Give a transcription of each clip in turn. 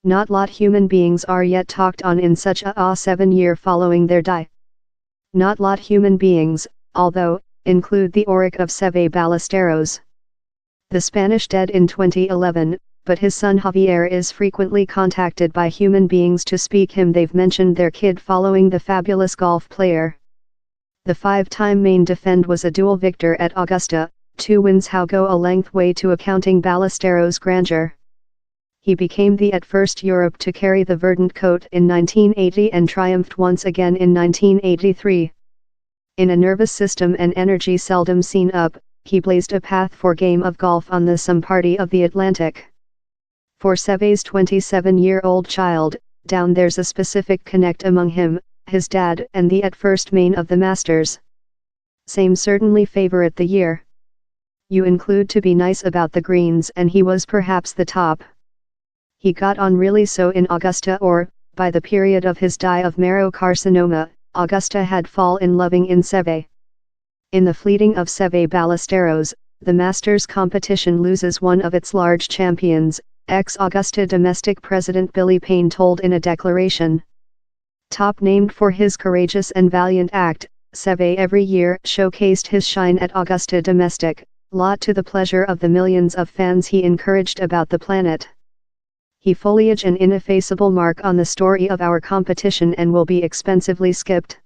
Not lot human beings are yet talked on in such a 7 year following their die. Not lot human beings, although, include the auric of Seve Ballesteros. The Spanish dead in 2011, but his son Javier is frequently contacted by human beings to speak him. They've mentioned their kid following the fabulous golf player. The 5-time main defend was a dual victor at Augusta, 2 wins how go a length way to accounting Ballesteros' grandeur. He became the at first Europe to carry the verdant coat in 1980 and triumphed once again in 1983. In a nervous system and energy seldom seen up, he blazed a path for game of golf on the some party of the Atlantic. For Seve's 27-year-old child, down there's a specific connect among him, his dad and the at first main of the Masters. Same certainly favorite the year. You include to be nice about the greens and he was perhaps the top. He got on really so in Augusta or, by the period of his die of marrow carcinoma, Augusta had fall in loving in Seve. In the fleeting of Seve Ballesteros, the Masters competition loses one of its large champions, ex-Augusta domestic president Billy Payne told in a declaration. Top named for his courageous and valiant act, Seve every year showcased his shine at Augusta domestic, lot to the pleasure of the millions of fans he encouraged about the planet. He foliage an ineffaceable mark on the story of our competition and will be expensively skipped.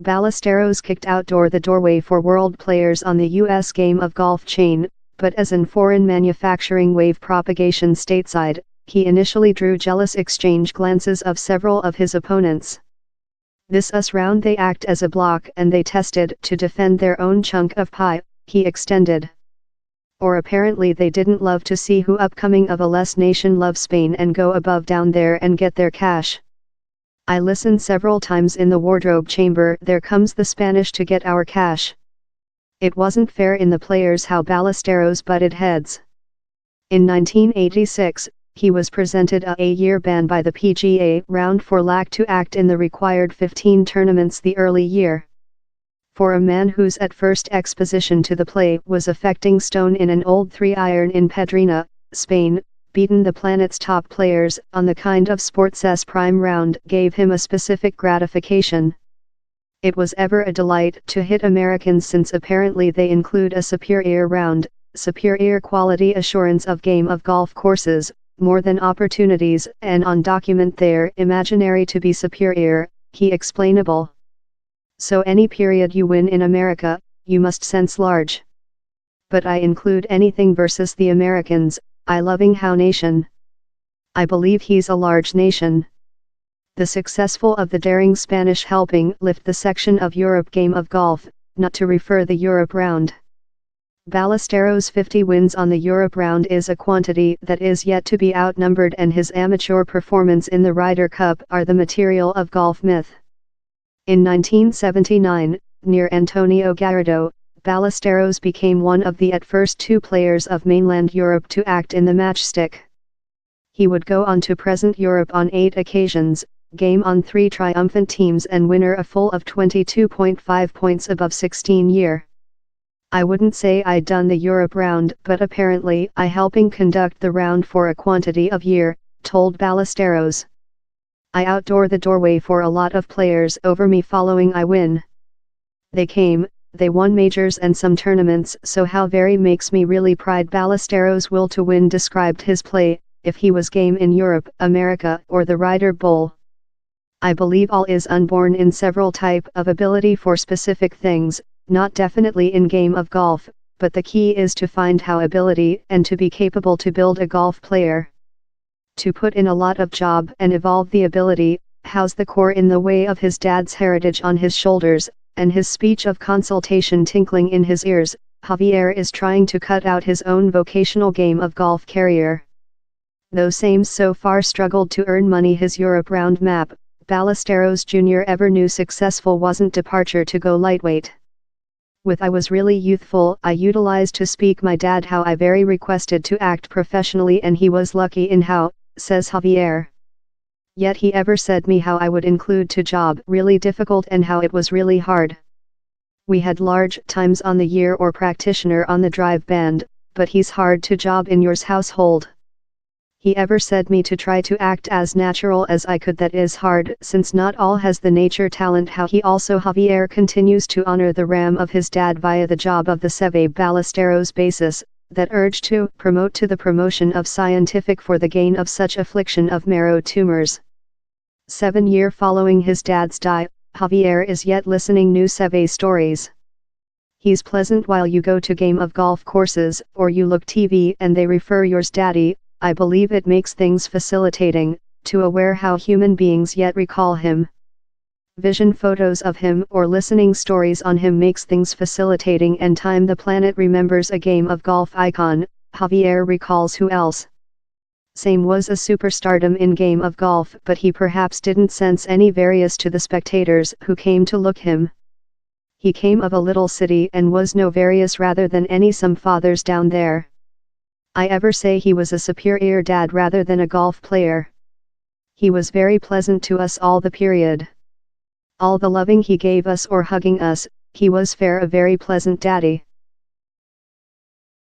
Ballesteros kicked outdoor the doorway for world players on the U.S. game of golf chain, but as in foreign manufacturing wave propagation stateside, he initially drew jealous exchange glances of several of his opponents. This us round they act as a block and they tested to defend their own chunk of pie, he extended. Or apparently they didn't love to see who upcoming of a less nation love Spain and go above down there and get their cash. I listened several times in the wardrobe chamber, there comes the Spanish to get our cash. It wasn't fair in the players how Ballesteros butted heads. In 1986, he was presented a year ban by the PGA round for lack to act in the required 15 tournaments the early year. For a man whose at first exposition to the play was affecting stone in an old 3-iron in Pedrina, Spain, beaten the planet's top players on the kind of sports prime round gave him a specific gratification. It was ever a delight to hit Americans since apparently they include a superior round, superior quality assurance of game of golf courses, more than opportunities and on document their imaginary to be superior, he explainable. So any period you win in America, you must sense large. But I include anything versus the Americans, I loving how nation. I believe he's a large nation. The successful of the daring Spanish helping lift the section of Europe game of golf, not to refer the Europe round. Ballesteros' 50 wins on the Europe round is a quantity that is yet to be outnumbered and his amateur performance in the Ryder Cup are the material of golf myth. In 1979, near Antonio Garrido, Ballesteros became one of the at first 2 players of mainland Europe to act in the matchstick. He would go on to present Europe on 8 occasions, game on 3 triumphant teams and winner a full of 22.5 points above 16 year. I wouldn't say I'd done the Europe round, but apparently I helping conduct the round for a quantity of year, told Ballesteros. I outdoor the doorway for a lot of players over me following I win. They came, they won majors and some tournaments, so how very makes me really pride. Ballesteros' will to win described his play, if he was game in Europe, America or the Ryder Bowl. I believe all is unborn in several type of ability for specific things, not definitely in game of golf, but the key is to find how ability and to be capable to build a golf player. To put in a lot of job and evolve the ability, house the core in the way of his dad's heritage on his shoulders, and his speech of consultation tinkling in his ears, Javier is trying to cut out his own vocational game of golf career. Though Sames so far struggled to earn money his Europe round map, Ballesteros Jr. ever knew successful wasn't departure to go lightweight. With I was really youthful I utilized to speak my dad how I very requested to act professionally and he was lucky in how, says Javier. Yet he ever said me how I would include to job really difficult and how it was really hard. We had large times on the year or practitioner on the drive band, but he's hard to job in yours household. He ever said me to try to act as natural as I could. That is hard, since not all has the nature talent. How he also Javier continues to honor the ram of his dad via the job of the Seve Ballesteros basis, that urge to promote to the promotion of scientific for the gain of such affliction of marrow tumors. 7 year following his dad's die, Javier is yet listening new Seve stories. He's pleasant while you go to game of golf courses, or you look TV and they refer yours daddy. I believe it makes things facilitating, to aware how human beings yet recall him. Vision photos of him or listening stories on him makes things facilitating, and time the planet remembers a game of golf icon, Javier recalls who else. Same was a superstardom in game of golf, but he perhaps didn't sense any various to the spectators who came to look him. He came of a little city and was no various rather than any some fathers down there. I ever say he was a superior dad rather than a golf player. He was very pleasant to us all the period. All the loving he gave us or hugging us, he was fair a very pleasant daddy.